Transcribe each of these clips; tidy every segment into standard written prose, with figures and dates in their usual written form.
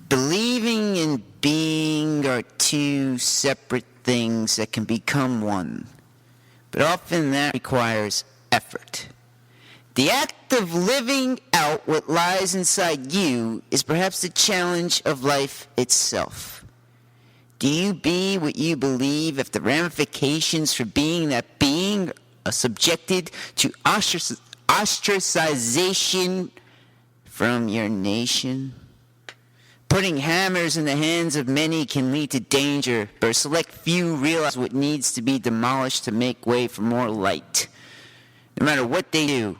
Believing and being are two separate things that can become one, but often that requires effort. The act of living out what lies inside you is perhaps the challenge of life itself. Do you be what you believe if the ramifications for being that being are subjected to ostracization from your nation? Putting hammers in the hands of many can lead to danger, but a select few realize what needs to be demolished to make way for more light. No matter what they do,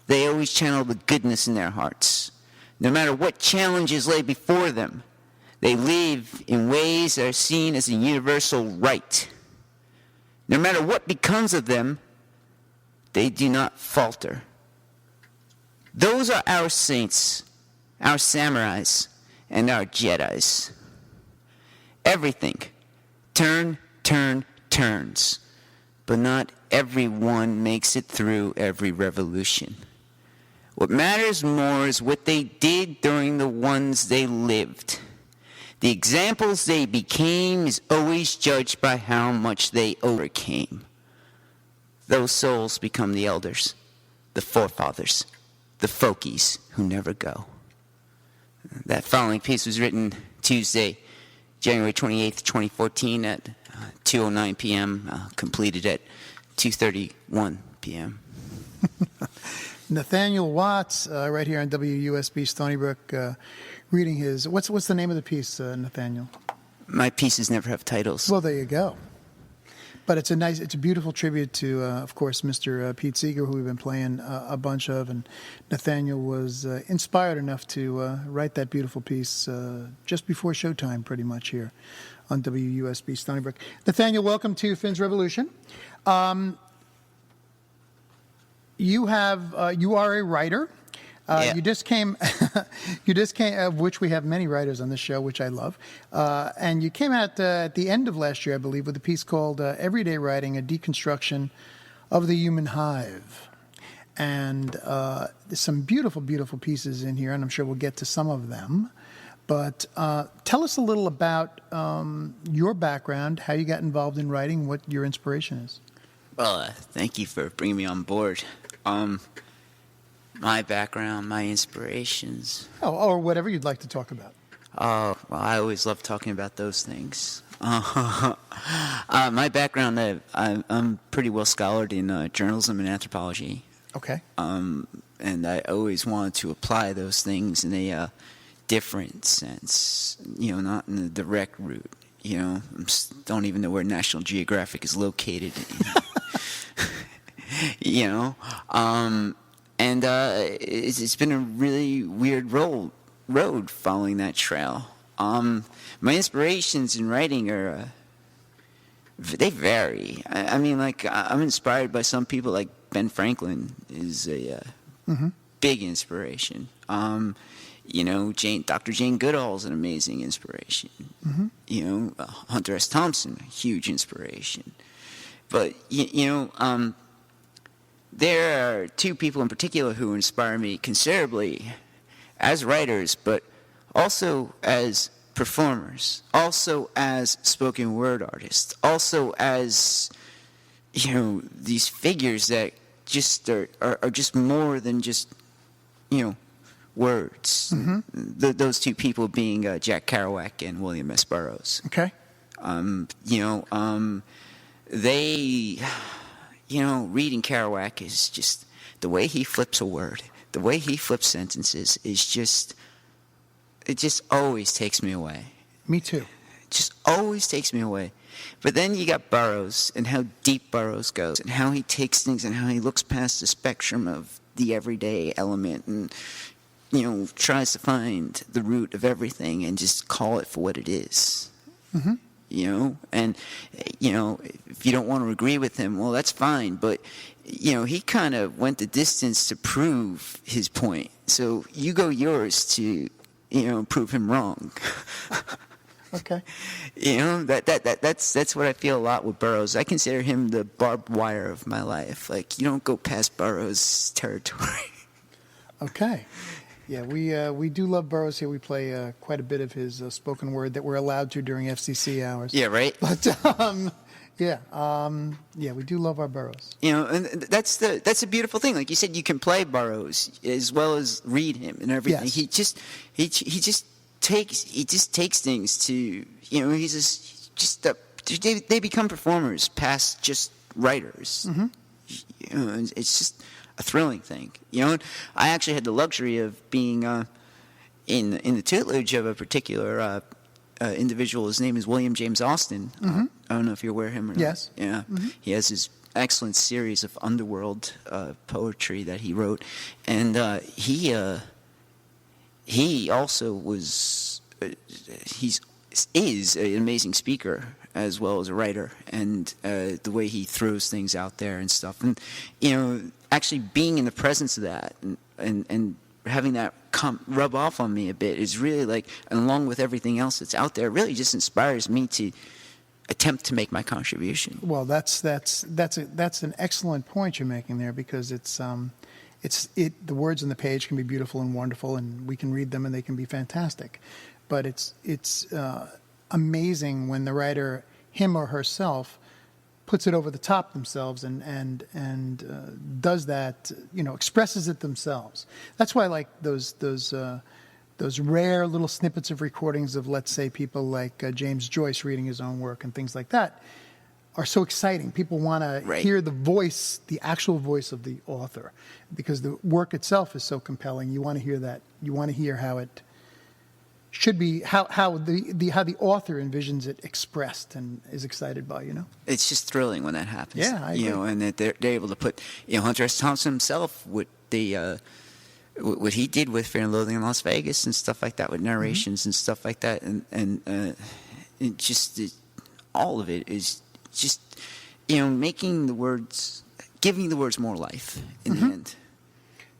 they always channel the goodness in their hearts. No matter what challenges lay before them, they live in ways that are seen as a universal right. No matter what becomes of them, they do not falter. Those are our saints, our samurais, and our Jedis. Everything turns, but not everyone makes it through every revolution. What matters more is what they did during the ones they lived. The examples they became is always judged by how much they overcame. Those souls become the elders, the forefathers, the folkies who never go. That following piece was written Tuesday, January 28th, 2014 at 2:09 p.m., completed at 2:31 p.m. Nathaniel Watts, right here on WUSB Stony Brook, reading his... What's the name of the piece, Nathaniel? My pieces never have titles. Well, there you go. But it's a beautiful tribute to, of course, Mr. Pete Seeger, who we've been playing a bunch of, and Nathaniel was inspired enough to write that beautiful piece just before showtime, pretty much here on WUSB Stony Brook. Nathaniel, welcome to Finn's Revolution. You are a writer. Yeah. You just came, of which we have many writers on this show, which I love. And you came out at the end of last year, I believe, with a piece called Everyday Writing, a Deconstruction of the Human Hive. And there's some beautiful, beautiful pieces in here, and I'm sure we'll get to some of them. But tell us a little about your background, how you got involved in writing, what your inspiration is. Well, thank you for bringing me on board. My background, my inspirations. Oh, or whatever you'd like to talk about. Oh, well, I always love talking about those things. My background, I'm pretty well scholared in journalism and anthropology. Okay. And I always wanted to apply those things in a different sense, not in a direct route. I don't even know where National Geographic is located. And it's been a really weird road following that trail. My inspirations in writing are, they vary. I mean, like, I'm inspired by some people, like Ben Franklin is a big inspiration. Dr. Jane Goodall is an amazing inspiration. Hunter S. Thompson, a huge inspiration. But, there are two people in particular who inspire me considerably as writers, but also as performers, also as spoken word artists, also as, these figures that just are just more than just, words. Those two people being Jack Kerouac and William S. Burroughs. Okay. They... reading Kerouac is just the way he flips a word, the way he flips sentences is it just always takes me away. Me too. It just always takes me away. But then you got Burroughs and how deep Burroughs goes and how he takes things and how he looks past the spectrum of the everyday element and, tries to find the root of everything and just call it for what it is. And, if you don't want to agree with him, well, that's fine. But, he kind of went the distance to prove his point. So you go yours to, prove him wrong. Okay. That's what I feel a lot with Burroughs. I consider him the barbed wire of my life. Like, you don't go past Burroughs' territory. Okay. Yeah, we do love Burroughs here. We play quite a bit of his spoken word that we're allowed to during FCC hours. Yeah, right. But yeah, we do love our Burroughs. You know, and that's a beautiful thing. Like you said, you can play Burroughs as well as read him and everything. Yes. He just takes things to, you know, they become performers past just writers. Mm-hmm. You know, and it's just a thrilling thing. You know, I actually had the luxury of being in the tutelage of a particular individual. His name is William James Austin. Mm-hmm. I don't know if you're aware of him or not. Yes. Yeah. Mm-hmm. He has his excellent series of underworld poetry that he wrote, and he also was is an amazing speaker as well as a writer, and the way he throws things out there and stuff, and you know, actually being in the presence of that and having that rub off on me a bit is really like, and along with everything else that's out there, really just inspires me to attempt to make my contribution. Well, that's an excellent point you're making there, because the words on the page can be beautiful and wonderful, and we can read them and they can be fantastic, but it's amazing when the writer, him or herself, puts it over the top themselves and does that, you know, expresses it themselves. That's why I like those rare little snippets of recordings of, let's say, people like James Joyce reading his own work and things like that are so exciting. People want to hear the voice, the actual voice of the author, because the work itself is so compelling. You want to hear that. You want to hear how it should be, how the author envisions it expressed and is excited by, you know? It's just thrilling when that happens. Yeah, I agree. You know, and that they're able to put, you know, Hunter S. Thompson himself, what he did with Fear and Loathing in Las Vegas and stuff like that, with narrations and stuff like that, and all of it is just, you know, making the words, giving the words more life in the end.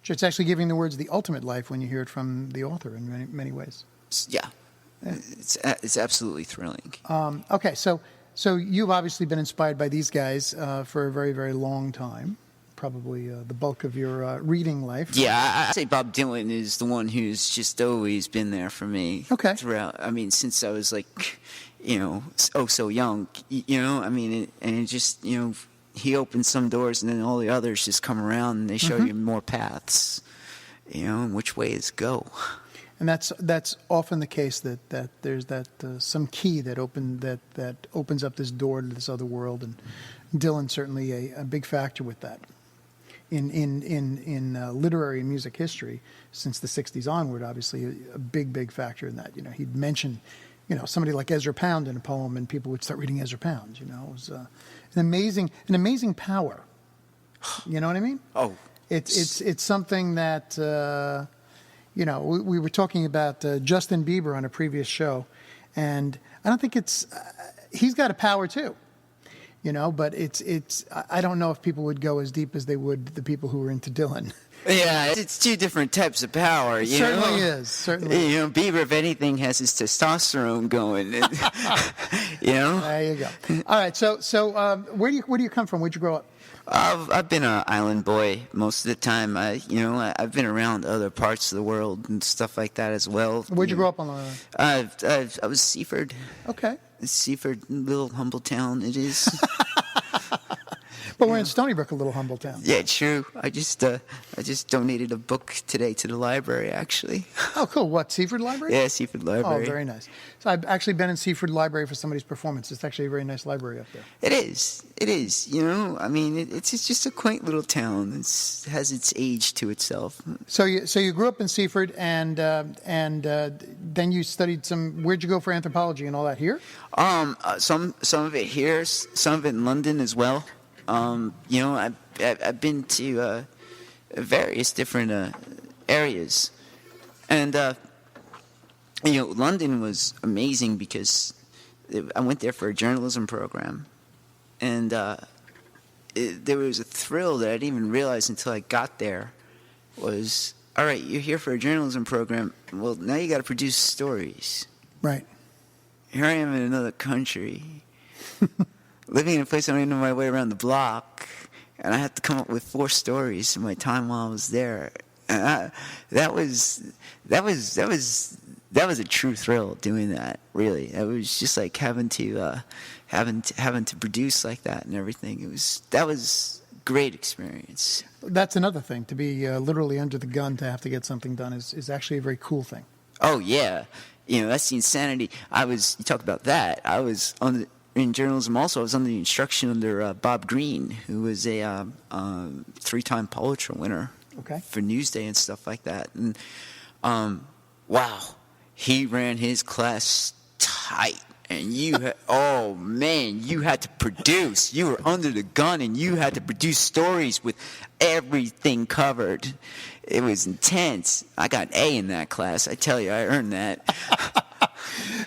It's actually giving the words the ultimate life when you hear it from the author in many, many ways. Yeah. It's absolutely thrilling. Okay, so you've obviously been inspired by these guys for a very, very long time, probably the bulk of your reading life. Yeah, I'd say Bob Dylan is the one who's just always been there for me. Okay. Throughout, I mean, since I was like, you know, so young, you know, I mean, and it just, you know, he opens some doors and then all the others just come around and they show you more paths, you know, and which ways go. And that's often the case, that there's that some key that opens up this door to this other world, and Dylan's certainly a big factor with that. In literary and music history, since the '60s onward, obviously a big factor in that. You know, he'd mention, you know, somebody like Ezra Pound in a poem, and people would start reading Ezra Pound. You know, it was an amazing power. You know what I mean? Oh, it's something that. You know, we were talking about Justin Bieber on a previous show, and I don't think he's got a power too, you know, but I don't know if people would go as deep as they would the people who were into Dylan. Yeah, it's two different types of power. You know? Certainly. You know, Bieber, if anything, has his testosterone going. You know? There you go. All right, so where do you come from? Where'd you grow up? I've been an island boy most of the time. I've been around other parts of the world and stuff like that as well. Where'd you grow up on Long Island? I was Seaford. Okay. Seaford, little humble town it is. But we're in Stony Brook, a little humble town. Yeah, true. I just donated a book today to the library, actually. Oh, cool. What, Seaford Library? Yeah, Seaford Library. Oh, very nice. So I've actually been in Seaford Library for somebody's performance. It's actually a very nice library up there. It is. It is. You know, I mean, it's just a quaint little town. It has its age to itself. So you grew up in Seaford, and then you studied some. Where'd you go for anthropology and all that? Here? Some of it here, some of it in London as well. You know, I've been to various different areas, and you know, London was amazing because I went there for a journalism program, and there was a thrill that I didn't even realize until I got there. Was, all right, you're here for a journalism program. Well, now you got to produce stories. Right. Here I am in another country. Living in a place I don't even know my way around the block, and I had to come up with 4 stories in my time while I was there. That was a true thrill doing that. Really, it was just like having to produce like that and everything. That was great experience. That's another thing. To be literally under the gun to have to get something done is actually a very cool thing. Oh yeah, that's the insanity. You talk about that. I was in journalism also. I was under the instruction under Bob Greene, who was a 3-time Pulitzer winner. Okay. For Newsday and stuff like that. And wow, he ran his class tight. And you had to produce. You were under the gun, and you had to produce stories with everything covered. It was intense. I got an A in that class. I tell you, I earned that.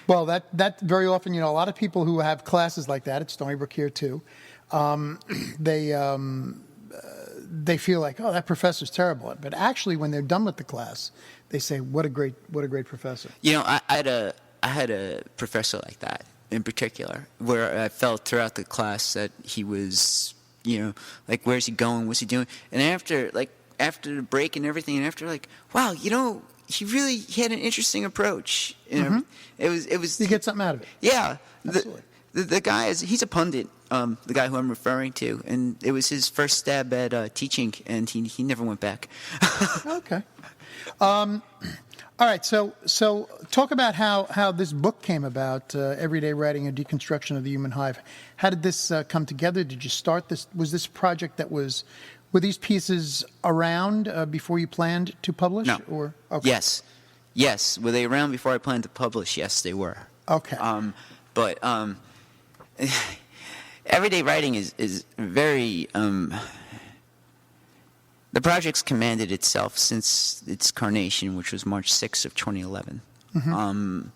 Well, that very often, a lot of people who have classes like that at Stony Brook here too, they feel like, oh, that professor's terrible. But actually, when they're done with the class, they say, what a great professor. I had a professor like that in particular, where I felt throughout the class that he was, like, where's he going? What's he doing? And after the break and everything, and after, like, wow, he had an interesting approach. Mm-hmm. It was. You get something out of it. Yeah. Absolutely. The guy he's a pundit, the guy who I'm referring to, and it was his first stab at teaching, and he never went back. Okay. All right. So talk about how this book came about, Everyday Writing and Deconstruction of the Human Hive. How did this come together? Did you start this? Was this project were these pieces around before you planned to publish? No. Or okay. Yes. Were they around before I planned to publish? Yes, they were. Okay. But everyday writing is very. The project's commanded itself since its carnation, which was March 6th of 2011. Mm-hmm.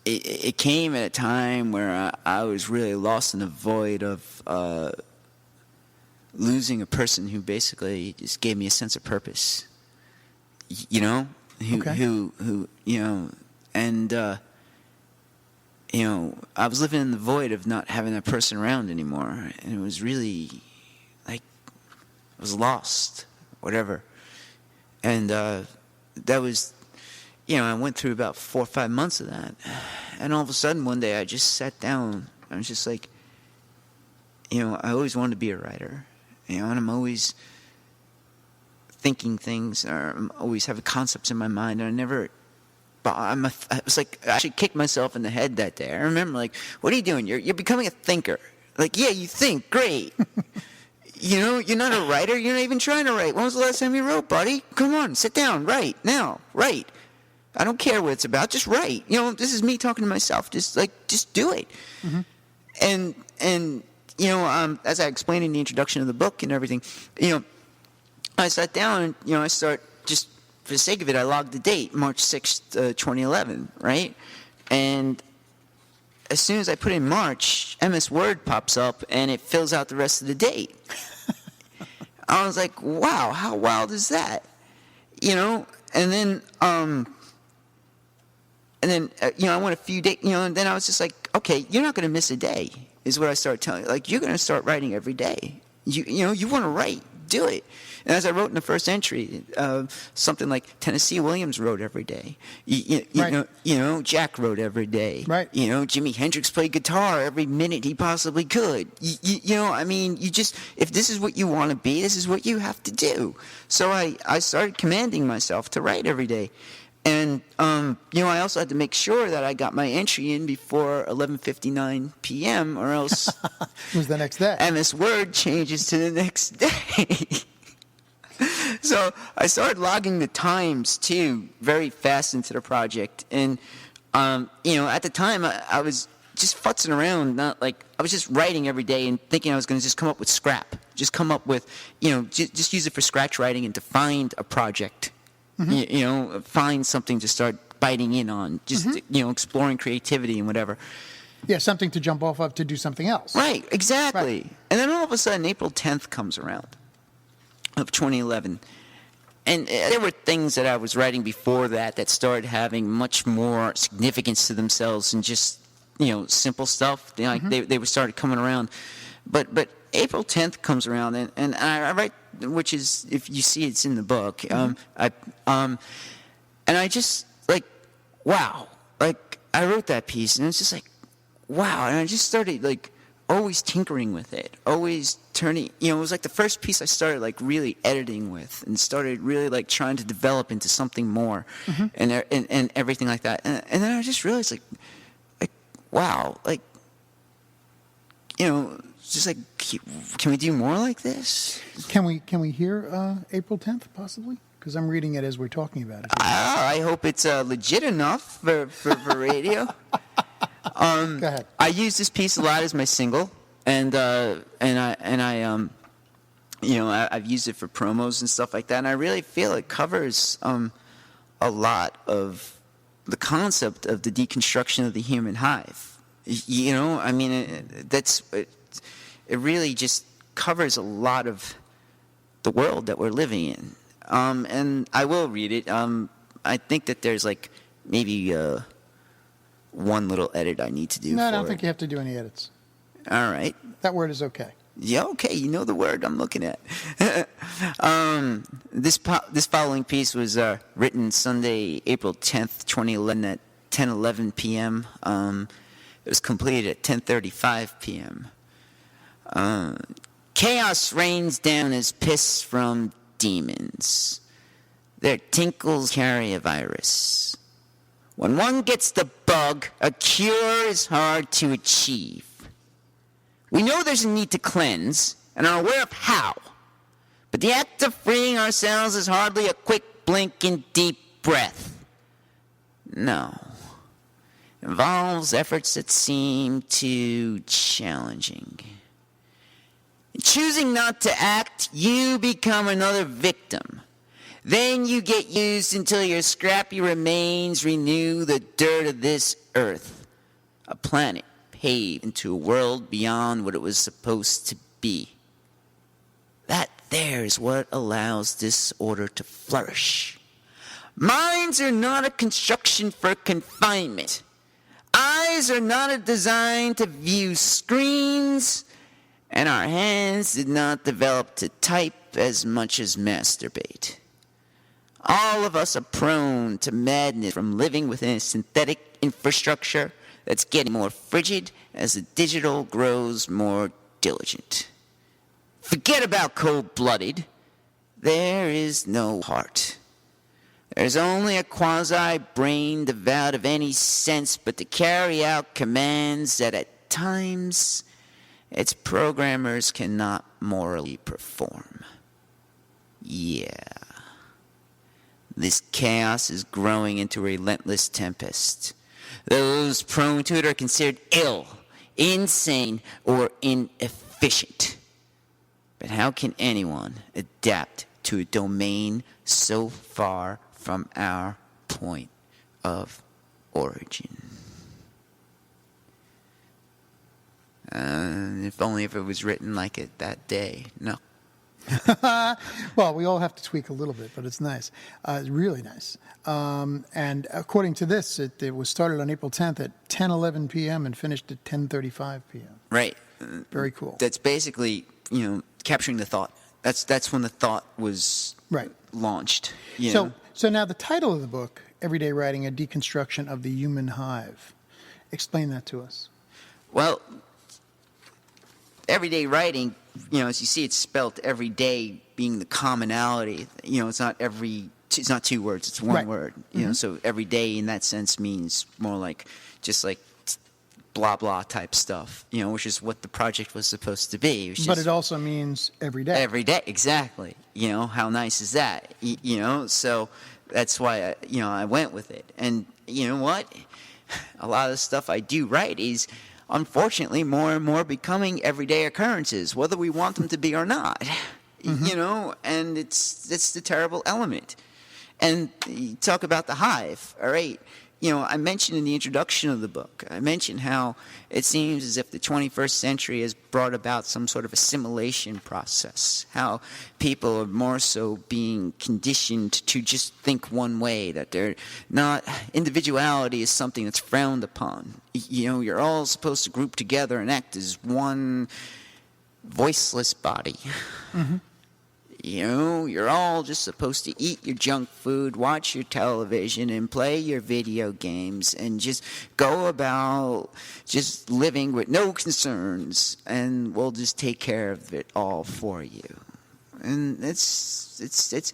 It came at a time where I was really lost in the void of losing a person who basically just gave me a sense of purpose. Who I was living in the void of not having that person around anymore, and it was really like I was lost, whatever. And that was, I went through about 4 or 5 months of that, and all of a sudden one day I just sat down. I was just like, I always wanted to be a writer, and I'm always thinking things, or I'm always having concepts in my mind, and I was like, I should kick myself in the head that day. I remember, like, what are you doing? You're becoming a thinker. Like, yeah, you think, great. You're not a writer. You're not even trying to write. When was the last time you wrote, buddy? Come on, sit down, write now, write. I don't care what it's about. Just write. This is me talking to myself. Just do it. Mm-hmm. And as I explained in the introduction of the book and everything, I sat down and I start just. For the sake of it, I logged the date, March 6th, 2011, right? And as soon as I put in March, MS Word pops up, and it fills out the rest of the date. I was like, wow, how wild is that? And then, I went a few days, and then I was just like, okay, you're not going to miss a day, is what I started telling you. Like, you're going to start writing every day. You want to write, do it. And as I wrote in the first entry, something like Tennessee Williams wrote every day. Right. Jack wrote every day. Right. Jimi Hendrix played guitar every minute he possibly could. If this is what you want to be, this is what you have to do. So I started commanding myself to write every day. And, I also had to make sure that I got my entry in before 11:59 p.m. or else it was the next day. MS Word changes to the next day. So I started logging the times, too, very fast into the project. And, at the time, I was just futzing around, not like I was just writing every day and thinking I was going to just come up with scrap, just come up with, just use it for scratch writing and to find a project. Mm-hmm. Find something to start biting in on, just, exploring creativity and whatever. Yeah, something to jump off of to do something else. Right, exactly. Right. And then all of a sudden, April 10th comes around of 2011. And there were things that I was writing before that started having much more significance to themselves than just, simple stuff. They started coming around. But April 10th comes around, and I write which is, if you see, it's in the book. And I just, like, wow. Like, I wrote that piece, and it's just like, wow. And I just started, like, always tinkering with it, always turning, it was like the first piece I started, like, really editing with, and started really, like, trying to develop into something more, and everything like that. And then I just realized, like, wow, like, just like, can we do more like this? Can we hear April 10th, possibly? Because I'm reading it as we're talking about it. I hope it's legit enough for radio. Go ahead. I use this piece a lot as my single, and I've used it for promos and stuff like that. And I really feel it covers a lot of the concept of the deconstruction of the human hive. I mean, it really just covers a lot of the world that we're living in. And I will read it. I think that there's like maybe one little edit I need to do. No, I don't think you have to do any edits. All right. That word is okay. Yeah, okay. You know the word I'm looking at. This following piece was written Sunday, April 10th, 2011 at 10:11 p.m. It was completed at 10:35 p.m. Chaos rains down as piss from demons. Their tinkles carry a virus. When one gets the bug, a cure is hard to achieve. We know there's a need to cleanse and are aware of how, but the act of freeing ourselves is hardly a quick blink and deep breath. No. It involves efforts that seem too challenging. In choosing not to act, you become another victim. Then you get used until your scrappy remains renew the dirt of this earth, a planet paved into a world beyond what it was supposed to be. That there is what allows disorder to flourish. Minds are not a construction for confinement. Eyes are not designed to view screens, and our hands did not develop to type as much as masturbate. All of us are prone to madness from living within a synthetic infrastructure that's getting more frigid as the digital grows more diligent. Forget about cold-blooded. There is no heart. There's only a quasi-brain devoid of any sense but to carry out commands that at times its programmers cannot morally perform. Yeah. This chaos is growing into a relentless tempest. Those prone to it are considered ill, insane, or inefficient. But how can anyone adapt to a domain so far from our point of origin? If only if it was written like it that day. No. Well, we all have to tweak a little bit, but it's nice. It's really nice. And according to this, it was started on April 10th at 10:11 p.m. and finished at 10:35 p.m. Right. Very cool. That's basically, capturing the thought. That's when the thought was launched. So now the title of the book, Everyday Writing, A Deconstruction of the Human Hive. Explain that to us. Well, everyday writing, as you see, it's spelt every day being the commonality. It's not two words, it's one word. So every day in that sense means more like just like blah blah type stuff, which is what the project was supposed to be. But it also means every day. Every day, exactly. How nice is that? So that's why I went with it. And you know what? A lot of the stuff I do write is unfortunately more and more becoming everyday occurrences, whether we want them to be or not. And it's the terrible element. And you talk about the hive, all right? I mentioned in the introduction of the book, I mentioned how it seems as if the 21st century has brought about some sort of assimilation process, how people are more so being conditioned to just think one way, that they're not, individuality is something that's frowned upon. You're all supposed to group together and act as one voiceless body. You know, you're all just supposed to eat your junk food, watch your television, and play your video games, and just go about just living with no concerns, and we'll just take care of it all for you. And it's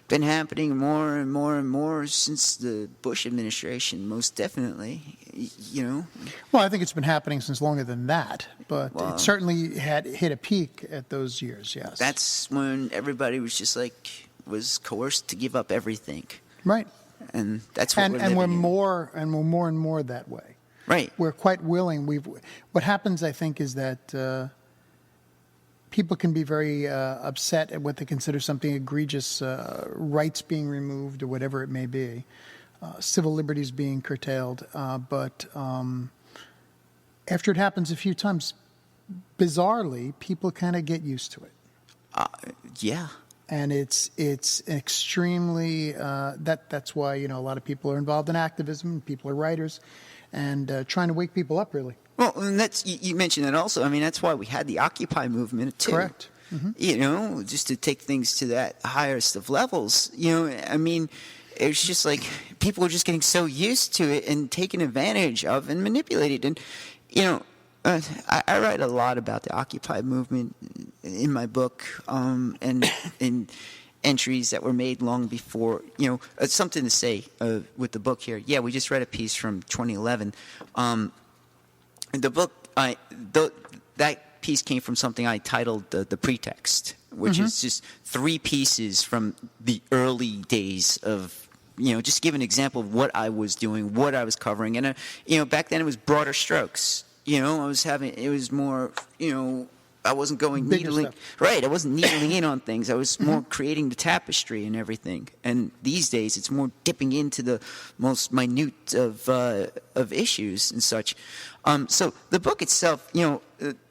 been happening more and more and more since the Bush administration, most definitely. You know. Well, I think it's been happening since longer than that, but it certainly had hit a peak at those years. Yes, that's when everybody was just like was coerced to give up everything. Right. And that's what and we're and living we're more and more that way. Right. We're quite willing. What happens, I think, is that people can be very upset at what they consider something egregious, rights being removed or whatever it may be, civil liberties being curtailed. But after it happens a few times, bizarrely, people kind of get used to it. Yeah. And it's extremely that's why a lot of people are involved in activism. People are writers, and trying to wake people up, really. Well, and that's you mentioned that also. I mean, that's why we had the Occupy movement too. Correct. Mm-hmm. You know, just to take things to that highest of levels. You know, I mean, it's just like people are just getting so used to it and taken advantage of and manipulated. And you know, I write a lot about the Occupy movement in my book, and in entries that were made long before. You know, something to say with the book here. Yeah, we just read a piece from 2011. The book, that piece came from something I titled The Pretext, which is just 3 pieces from the early days of, just give an example of what I was doing, what I was covering. And, back then it was broader strokes. It was more, I wasn't going needling. Right, I wasn't needling in on things. I was more creating the tapestry and everything. And these days, it's more dipping into the most minute of issues and such. So the book itself,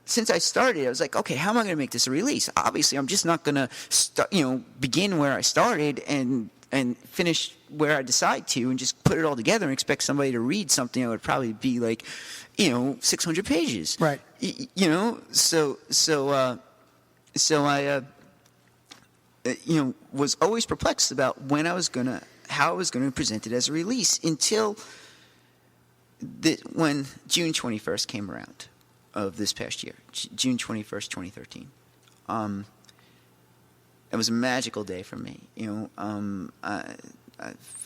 since I started, I was like, okay, how am I going to make this a release? Obviously, I'm just not going to begin where I started and finish where I decide to, and just put it all together and expect somebody to read something that would probably be like, 600 pages. Right. So I, was always perplexed about how I was going to present it as a release until when June 21st came around of this past year, June 21st, 2013. It was a magical day for me.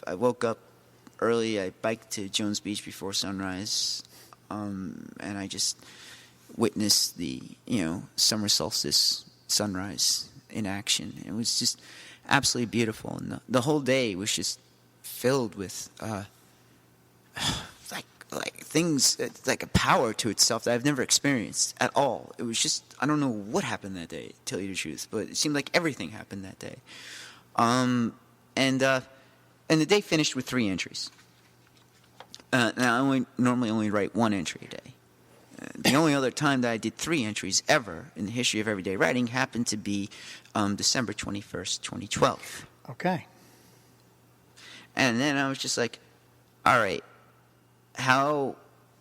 I woke up early. I biked to Jones Beach before sunrise, and I just witnessed the summer solstice sunrise in action. It was just absolutely beautiful, and the whole day was just filled with like things, like a power to itself that I've never experienced at all. It was just, I don't know what happened that day, to tell you the truth, but it seemed like everything happened that day. And the day finished with 3 entries. Now, I normally only write 1 entry a day. The only other time that I did 3 entries ever in the history of everyday writing happened to be December 21st, 2012. Okay. And then I was just like, all right, how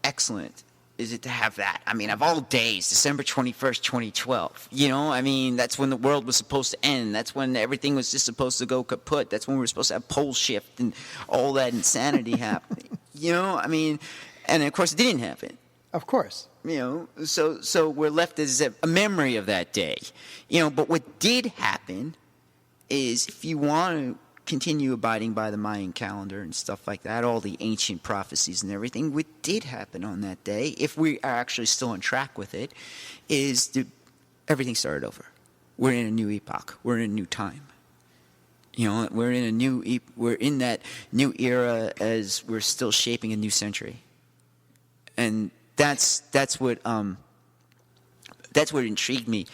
excellent is it to have that? I mean, of all days, December 21st, 2012. That's when the world was supposed to end. That's when everything was just supposed to go kaput. That's when we were supposed to have pole shift and all that insanity happening. And of course it didn't happen. Of course. So we're left as a memory of that day. But what did happen is, if you want to continue abiding by the Mayan calendar and stuff like that, all the ancient prophecies and everything, what did happen on that day, if we are actually still on track with it, is everything started over. We're in a new epoch. We're in a new time. We're in that new era as we're still shaping a new century. And that's what intrigued me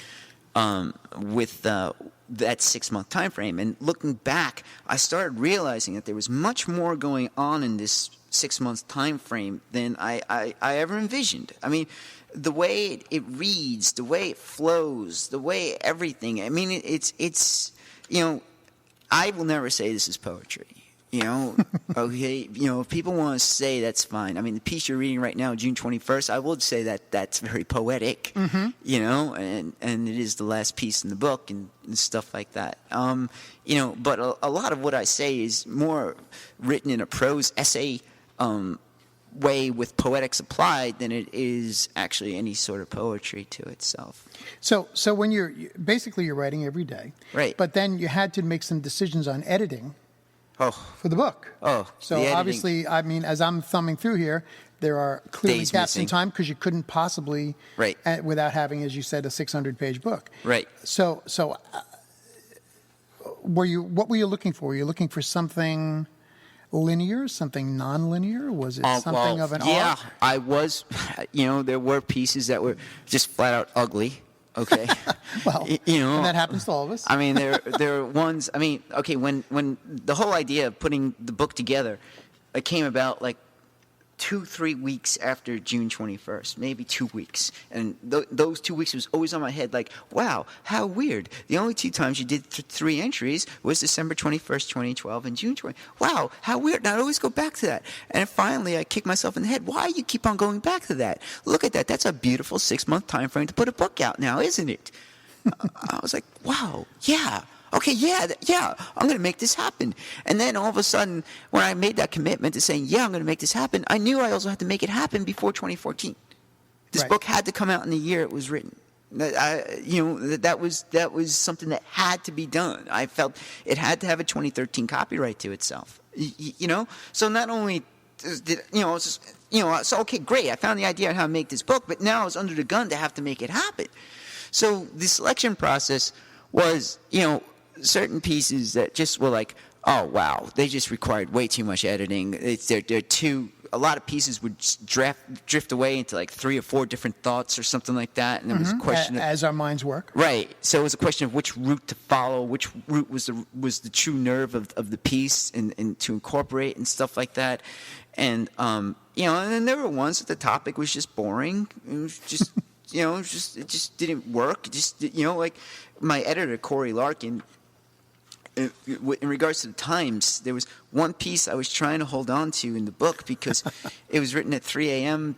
with that 6-month time frame. And looking back, I started realizing that there was much more going on in this 6-month time frame than I ever envisioned. I mean, the way it reads, the way it flows, the way everything. I mean, it's I will never say this is poetry. Okay, if people want to say that's fine. I mean, the piece you're reading right now, June 21st, I would say that that's very poetic, and it is the last piece in the book and stuff like that. But a lot of what I say is more written in a prose essay way with poetics applied than it is actually any sort of poetry to itself. So when you're writing every day, right? But then you had to make some decisions on editing. For the book. So obviously, I mean, as I'm thumbing through here, there are clearly Days gaps in missing. time because you couldn't possibly, without having, as you said, a 600-page book. Right. So what were you looking for? Were you looking for something linear, something non-linear? Was it something of an yeah, arc? I was. There were pieces that were just flat out ugly. Okay. Well, and that happens to all of us. I mean, there are ones. I mean, okay, when the whole idea of putting the book together, it came about like 2-3 weeks after June 21st, maybe 2 weeks, and those 2 weeks was always on my head. Like, wow, how weird! The only two times you did 3 entries was December 21st, 2012, and June 20. Wow, how weird! And I'd always go back to that, and finally I kicked myself in the head. Why you keep on going back to that? Look at that. That's a beautiful 6-month time frame to put a book out now, isn't it? I was like, wow, yeah. Okay, yeah, I'm going to make this happen. And then all of a sudden, when I made that commitment to saying, yeah, I'm going to make this happen, I knew I also had to make it happen before 2014. This book had to come out in the year it was written. That was something that had to be done. I felt it had to have a 2013 copyright to itself. So not only so okay, great. I found the idea on how to make this book, but now I was under the gun to have to make it happen. So the selection process was, certain pieces that just were like, oh wow, they just required way too much editing. A lot of pieces would drift away into like 3 or 4 different thoughts or something like that, and it was a question as our minds work. Right. So it was a question of which route to follow, which route was the true nerve of the piece, and to incorporate and stuff like that. And and then there were ones that the topic was just boring. It was just it just didn't work. Like my editor Corey Larkin. In regards to the times, there was one piece I was trying to hold on to in the book because it was written at 3 a.m.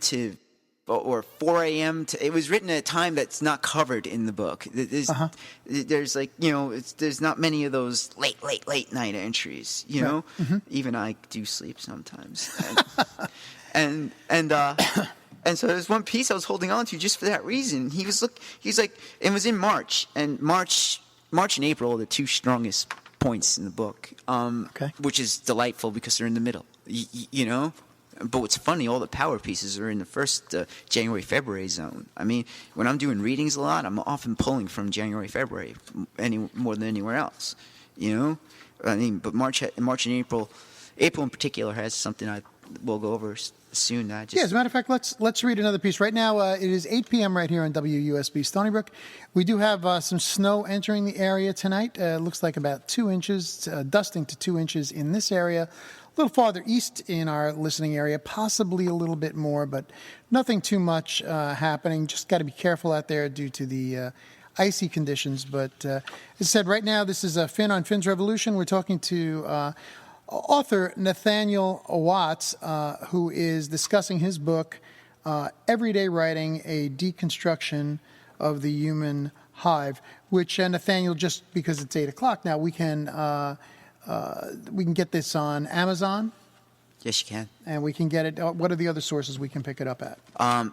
or 4 a.m. It was written at a time that's not covered in the book. There's like, there's not many of those late night entries, Even I do sleep sometimes. And so there's one piece I was holding on to just for that reason. He's like, it was in March, and March and April are the 2 strongest points in the book, which is delightful because they're in the middle, But what's funny, all the power pieces are in the first January, February zone. I mean, when I'm doing readings a lot, I'm often pulling from January, February, more than anywhere else, I mean, but March and April in particular has something I will go over soon. As a matter of fact, let's read another piece. Right now, it is 8 p.m. right here on WUSB Stony Brook. We do have some snow entering the area tonight. Looks like about 2 inches, dusting to 2 inches in this area. A little farther east in our listening area, possibly a little bit more, but nothing too much happening. Just got to be careful out there due to the icy conditions. But as I said, right now, this is Finn on Finn's Revolution. We're talking to author Nathaniel Watts, who is discussing his book, Everyday Writing, A Deconstruction of the Human Hive, which, Nathaniel, just because it's 8 o'clock now, we can get this on Amazon. Yes, you can. And we can get it. What are the other sources we can pick it up at?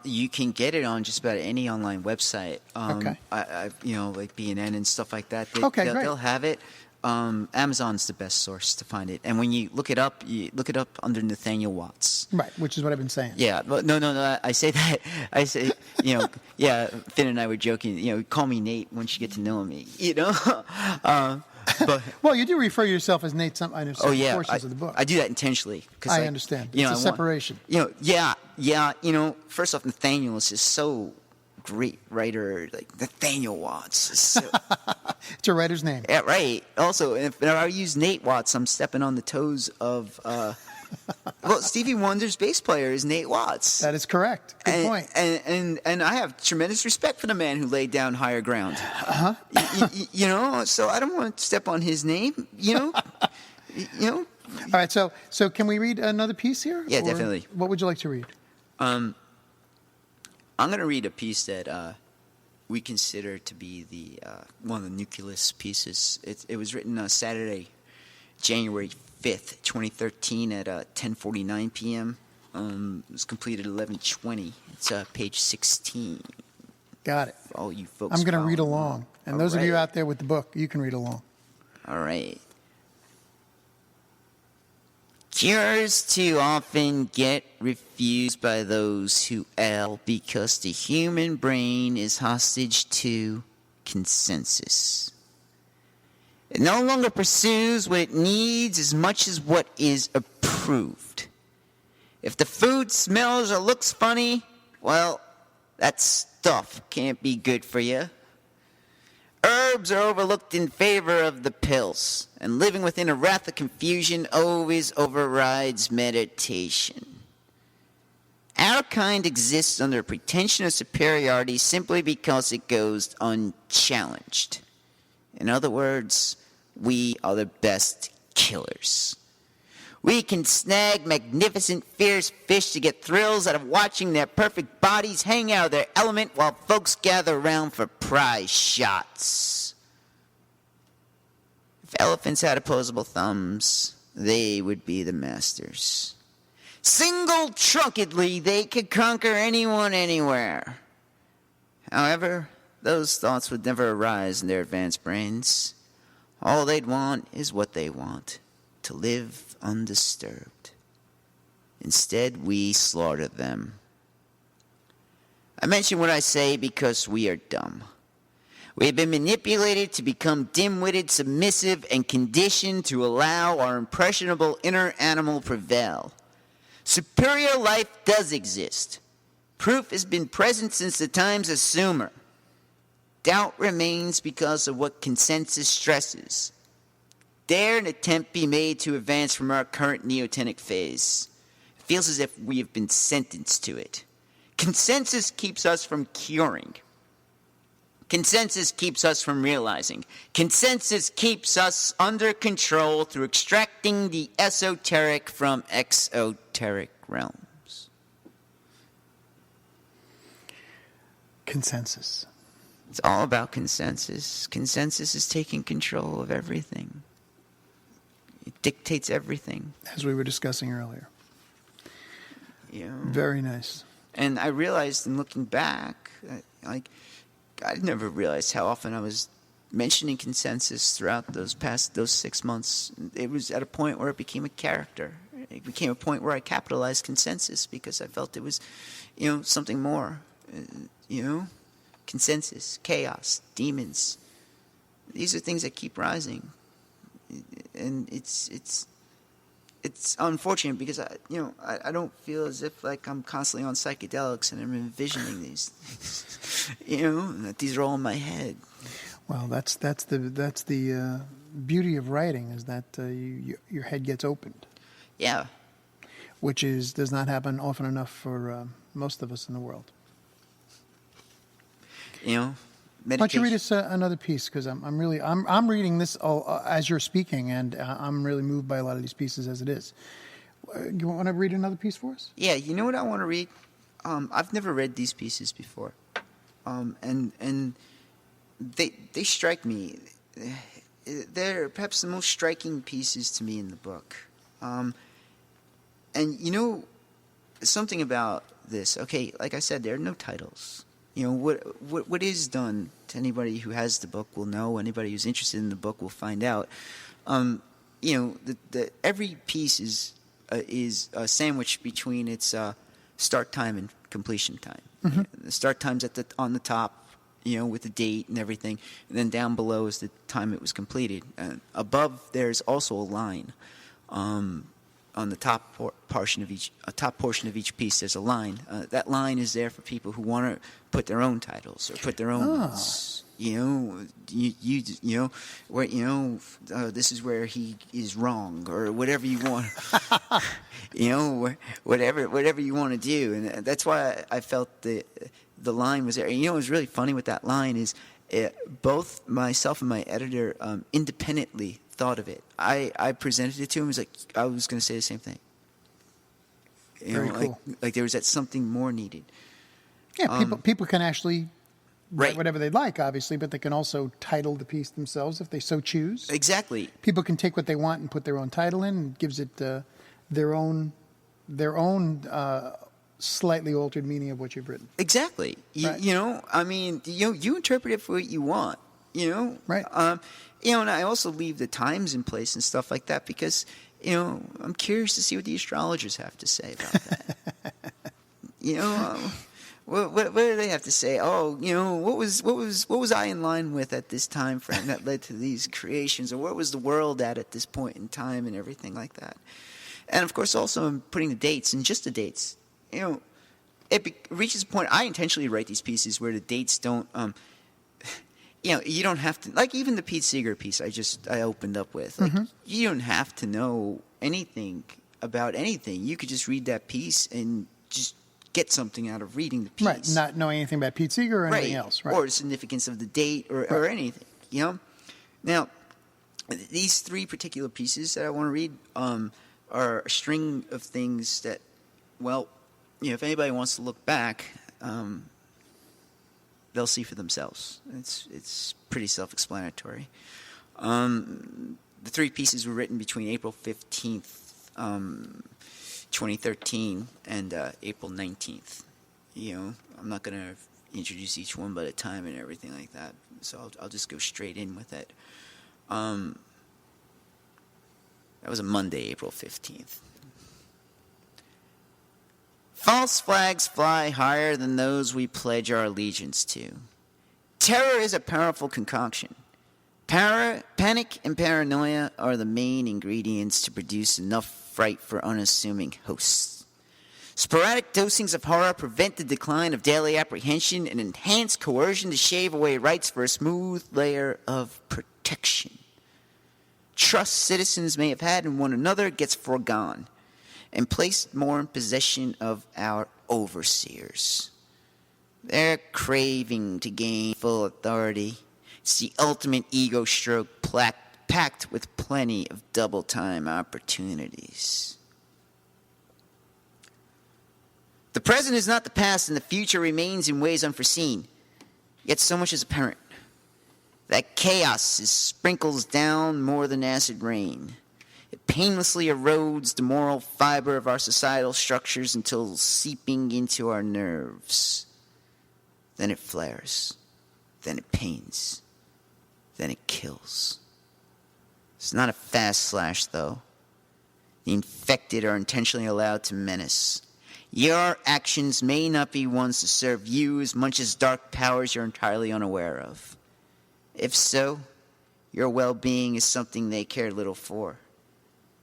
You can get it on just about any online website. Okay. Like BNN and stuff like that. Great. They'll have it. Amazon's the best source to find it, and when you look it up under Nathaniel Watts. Right, which is what I've been saying. Yeah, but no. I say that. I say, yeah. Finn and I were joking. Call me Nate once you get to know me. But well, you do refer yourself as Nate. Some portions of the book. I do that intentionally. I understand. It's a separation. First off, Nathaniel is just so great writer, like Nathaniel Watts. So, it's a writer's name. Yeah, right. Also, if I use Nate Watts, I'm stepping on the toes of. Stevie Wonder's bass player is Nate Watts. That is correct. Good point. And I have tremendous respect for the man who laid down higher ground. Uh-huh. So I don't want to step on his name. All right, so can we read another piece here? Yeah, Or definitely. What would you like to read? I'm going to read a piece that we consider to be the one of the nucleus pieces. It was written Saturday, January 5th, 2013 at 10:49 p.m. It was completed at 11:20. It's page 16. Got it. For all you folks I'm going to read following along. And All those of you right. out there with the book, you can read along. All right. Cures too often get refused by those who err because the human brain is hostage to consensus. It no longer pursues what it needs as much as what is approved. If the food smells or looks funny, well, that stuff can't be good for you. Herbs are overlooked in favor of the pills, and living within a wrath of confusion always overrides meditation. Our kind exists under a pretension of superiority simply because it goes unchallenged. In other words, we are the best killers. We can snag magnificent, fierce fish to get thrills out of watching their perfect bodies hang out of their element while folks gather around for prize shots. If elephants had opposable thumbs, they would be the masters. Single-trunkedly, they could conquer anyone, anywhere. However, those thoughts would never arise in their advanced brains. All they'd want is what they want, to live undisturbed. Instead, we slaughter them. I mention what I say because we are dumb. We have been manipulated to become dim-witted, submissive, and conditioned to allow our impressionable inner animal prevail. Superior life does exist. Proof has been present since the times of Sumer. Doubt remains because of what consensus stresses. Dare an attempt be made to advance from our current neotenic phase? It feels as if we have been sentenced to it. Consensus keeps us from curing. Consensus keeps us from realizing. Consensus keeps us under control through extracting the esoteric from exoteric realms. Consensus. It's all about consensus. Consensus is taking control of everything. It dictates everything. As we were discussing earlier. You know? Very nice. And I realized in looking back, I never realized how often I was mentioning consensus throughout those 6 months. It was at a point where it became a character. It became a point where I capitalized consensus because I felt it was, something more. Consensus, chaos, demons. These are things that keep rising. And it's unfortunate because I don't feel as if like I'm constantly on psychedelics and I'm envisioning these things, that these are all in my head. Well, that's the beauty of writing is that your head gets opened. Yeah. Which does not happen often enough for most of us in the world. Meditation. Why don't you read us another piece? Because I'm reading this as you're speaking, and I'm really moved by a lot of these pieces as it is. You want to read another piece for us? Yeah, you know what I want to read? I've never read these pieces before, and they strike me. They're perhaps the most striking pieces to me in the book. And something about this. Okay, like I said, there are no titles. What is done to anybody who has the book will know. Anybody who's interested in the book will find out. Every piece is sandwiched between its start time and completion time. Mm-hmm. The start time's on the top, with the date and everything, and then down below is the time it was completed. Above there's also a line. On the top portion of each piece, there's a line. That line is there for people who want to put their own titles or put their own ones. Where this is where he is wrong or whatever you want. Whatever you want to do, and that's why I felt the line was there. And what was really funny with that line is both myself and my editor independently thought of it. I presented it to him. He was like, I was going to say the same thing. Very cool. Like there was that something more needed. Yeah, people can actually write Right. whatever they'd like, obviously, but they can also title the piece themselves if they so choose. Exactly. People can take what they want and put their own title in, and gives it their own slightly altered meaning of what you've written. Exactly. Right. You know, I mean, you interpret it for what you want, you know? Right. And I also leave the times in place and stuff like that because, I'm curious to see what the astrologers have to say about that. What do they have to say? Oh, what was I in line with at this time frame that led to these creations, or where was the world at this point in time, and everything like that. And of course, also I'm putting the dates and just the dates. Reaches a point. I intentionally write these pieces where the dates don't. You don't have to, like even the Pete Seeger piece I opened up with. Like, you don't have to know anything about anything. You could just read that piece and just get something out of reading the piece. Right, not knowing anything about Pete Seeger or anything else. Right. Or the significance of the date or anything, Now, these three particular pieces that I want to read are a string of things that, well, if anybody wants to look back, they'll see for themselves. It's pretty self-explanatory. The three pieces were written between April 15th, 2013, and April 19th. I'm not going to introduce each one by the time and everything like that, so I'll just go straight in with it. That was a Monday, April 15th. False flags fly higher than those we pledge our allegiance to. Terror is a powerful concoction. Panic and paranoia are the main ingredients to produce enough fright for unassuming hosts. Sporadic dosings of horror prevent the decline of daily apprehension and enhance coercion to shave away rights for a smooth layer of protection. Trust citizens may have had in one another gets foregone and placed more in possession of our overseers. Their craving to gain full authority is the ultimate ego stroke packed with plenty of double-time opportunities. The present is not the past, and the future remains in ways unforeseen. Yet so much is apparent. That chaos sprinkles down more than acid rain. It painlessly erodes the moral fiber of our societal structures until seeping into our nerves. Then it flares. Then it pains. Then it kills. It's not a fast slash, though. The infected are intentionally allowed to menace. Your actions may not be ones to serve you as much as dark powers you're entirely unaware of. If so, your well-being is something they care little for.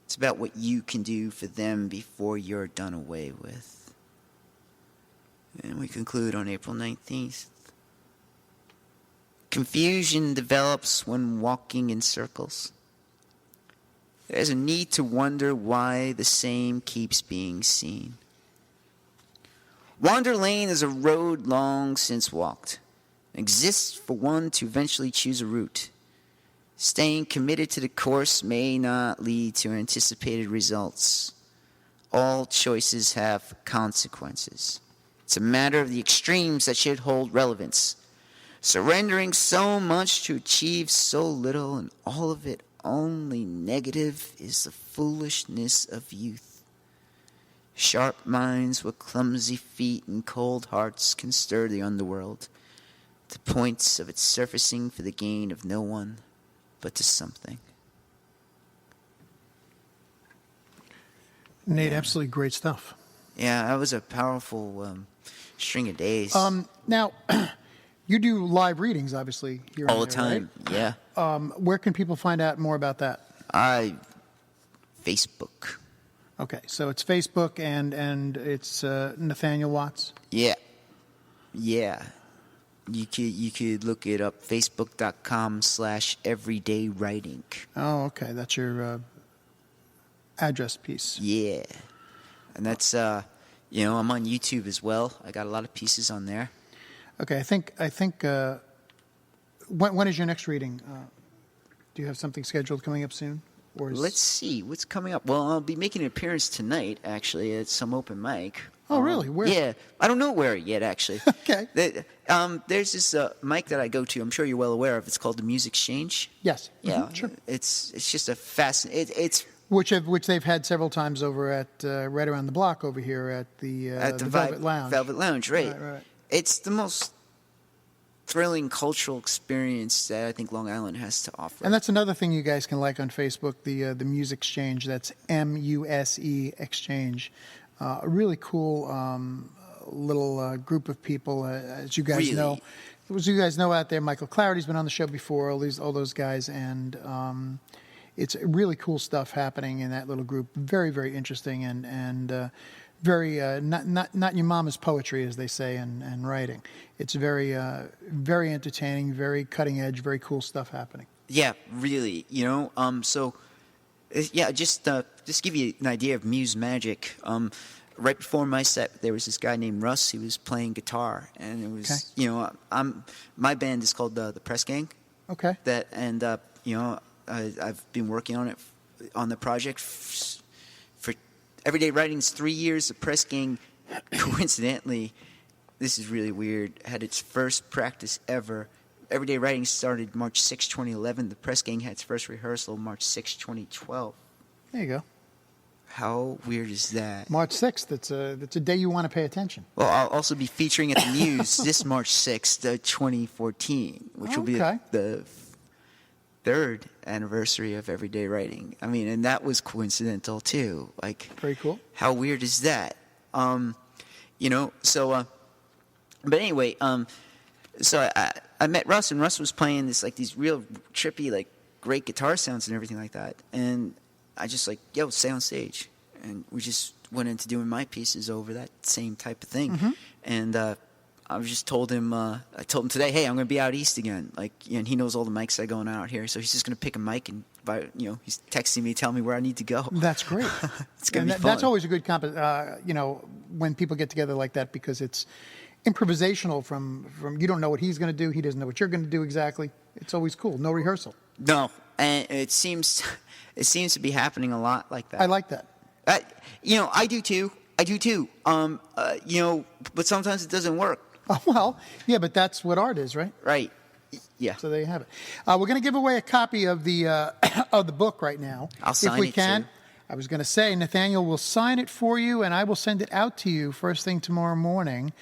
It's about what you can do for them before you're done away with. And we conclude on April 19th. Confusion develops when walking in circles. There's a need to wonder why the same keeps being seen. Wander Lane is a road long since walked. It exists for one to eventually choose a route. Staying committed to the course may not lead to anticipated results. All choices have consequences. It's a matter of the extremes that should hold relevance. Surrendering so much to achieve so little, and all of it only negative, is the foolishness of youth. Sharp minds with clumsy feet and cold hearts can stir the underworld, to points of its surfacing for the gain of no one but to something. Nate, absolutely great stuff. Yeah, that was a powerful string of days. Now, you do live readings, obviously, here All the and time, there, yeah. right? Where can people find out more about that? Facebook. Okay, so it's Facebook and it's Nathaniel Watts. Yeah. You could look it up, facebook.com/everydayWriting. Oh, okay, that's your address piece. Yeah. And that's, I'm on YouTube as well. I got a lot of pieces on there. Okay, I think. When is your next reading? Do Do you have something scheduled coming up soon? Or Let's see what's coming up. Well, I'll be making an appearance tonight, actually, at some open mic. Oh, really? Where? Yeah, I don't know where yet, actually. Okay. There's this mic that I go to. I'm sure you're well aware of. It's called the Music Exchange. Yes. Yeah, Mhm, sure. it's just a fascinating. It's Which they've had several times over at right around the block over here at the Velvet Lounge. Velvet Lounge, right? Right. It's the most thrilling cultural experience that I think Long Island has to offer. And that's another thing you guys can like on Facebook, the Music Exchange. That's MUSE Exchange. A really cool little group of people, as you guys know. As you guys know out there, Michael Clarity's been on the show before. All those guys, and it's really cool stuff happening in that little group. Very, very interesting and very not your mama's poetry, as they say in writing. It's very very entertaining, very cutting edge, very cool stuff happening. Yeah, really. So yeah, just give you an idea of Muse magic. Right before my set, there was this guy named Russ. He was playing guitar, and it was my band is called the Press Gang. Okay. I've been working on the project for Everyday Writing's 3 years. The Press Gang, coincidentally, this is really weird, had its first practice ever. Everyday Writing started March 6, 2011. The Press Gang had its first rehearsal March 6, 2012. There you go. How weird is that? March 6th. That's a day you want to pay attention. Well, I'll also be featuring at the Muse this March 6th, 2014, which will be the third anniversary of Everyday Writing. I mean, and that was coincidental too. Like, very cool. How weird is that? But anyway, so I met Russ, and Russ was playing these real trippy, great guitar sounds and everything like that. And I just stay on stage. And we just went into doing my pieces over that same type of thing. Mm-hmm. And I just told him, today, hey, I'm going to be out east again. And he knows all the mics that are going out here. So he's just going to pick a mic and, he's texting me, telling me where I need to go. That's great. It's going to be fun. That's always a good when people get together like that, because it's improvisational from you don't know what he's going to do. He doesn't know what you're going to do exactly. It's always cool. No rehearsal. No. And it seems to be happening a lot like that. I like that. I do too. But sometimes it doesn't work. Oh, well, yeah, but that's what art is, right? Right. Yeah. So there you have it. We're going to give away a copy of the of the book right now. I'll sign it, if we can. too. I was going to say, Nathaniel will sign it for you, and I will send it out to you first thing tomorrow morning.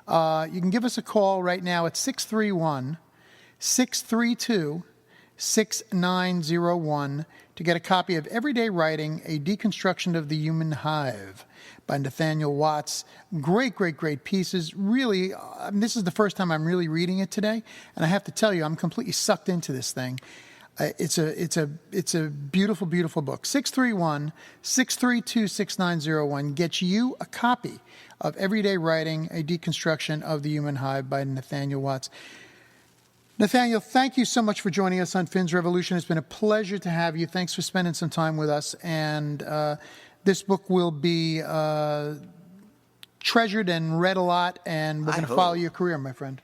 You can give us a call right now at 631-632-6901 to get a copy of Everyday Writing, A Deconstruction of the Human Hive by Nathaniel Watts. Great, great, great pieces. Really, this is the first time I'm really reading it today, and I have to tell you, I'm completely sucked into this thing. It's a beautiful, beautiful book. 631-632-6901 gets you a copy of Everyday Writing, A Deconstruction of the Human Hive by Nathaniel Watts. Nathaniel, thank you so much for joining us on Finn's Revolution. It's been a pleasure to have you. Thanks for spending some time with us. And this book will be treasured and read a lot, and we're going to follow your career, my friend.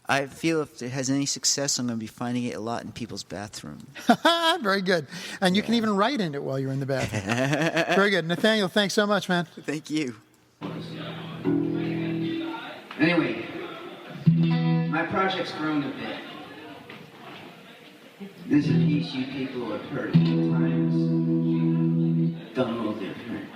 I feel if it has any success, I'm going to be finding it a lot in people's bathroom. Very good. And you can even write in it while you're in the bathroom. Very good. Nathaniel, thanks so much, man. Thank you. Anyway, my project's grown a bit. This is a piece you people have heard many times, done a little different.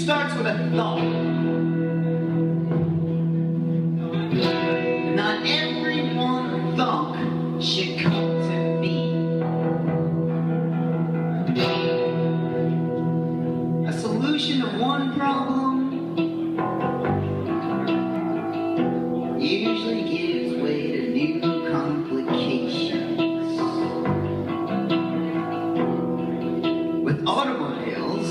starts with a thought. Not every one thought should come to be. A solution to one problem usually gives way to new complications. With automobiles,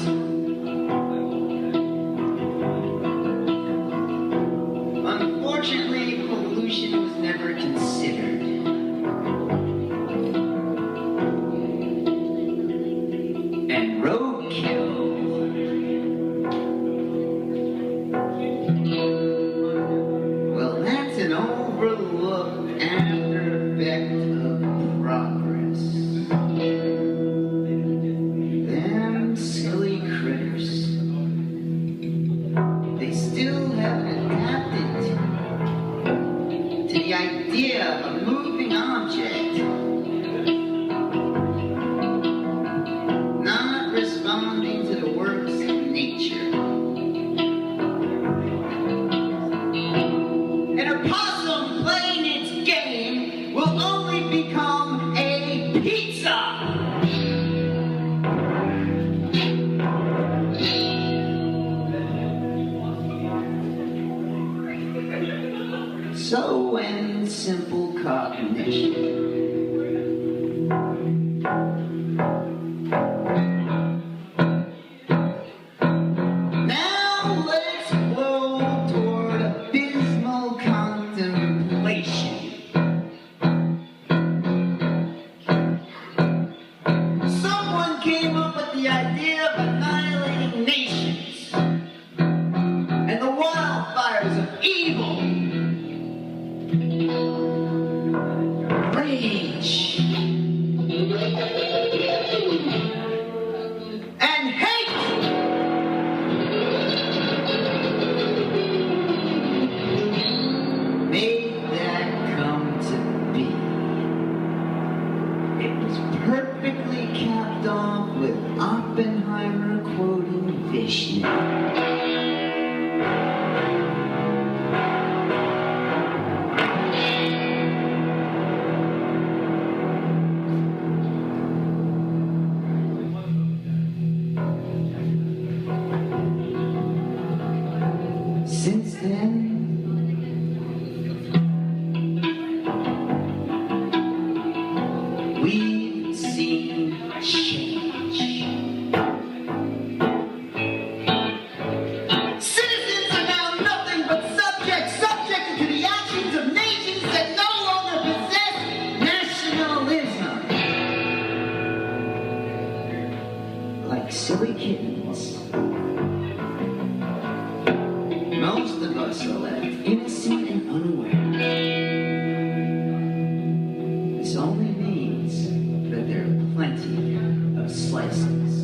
unfortunately, pollution was never considered. And roadkill, well, that's an overlooked after effect of progress. Them silly critters, they still haven't adapted to the idea of a moving object not responding to the works of nature. And a possum playing its game will only become a pizza. So ends simple cognition. Now let's flow toward abysmal contemplation. Someone came up with the idea of annihilating nations and the wildfires of evil. Rage and hate. Made that come to be. It was perfectly capped off with Oppenheimer quoting Vishnu. Since then, we've seen change. Citizens are now nothing but subjects, subjected to the actions of nations that no longer possess nationalism. Like silly kittens, most of us are left innocent and unaware. This only means that there are plenty of slices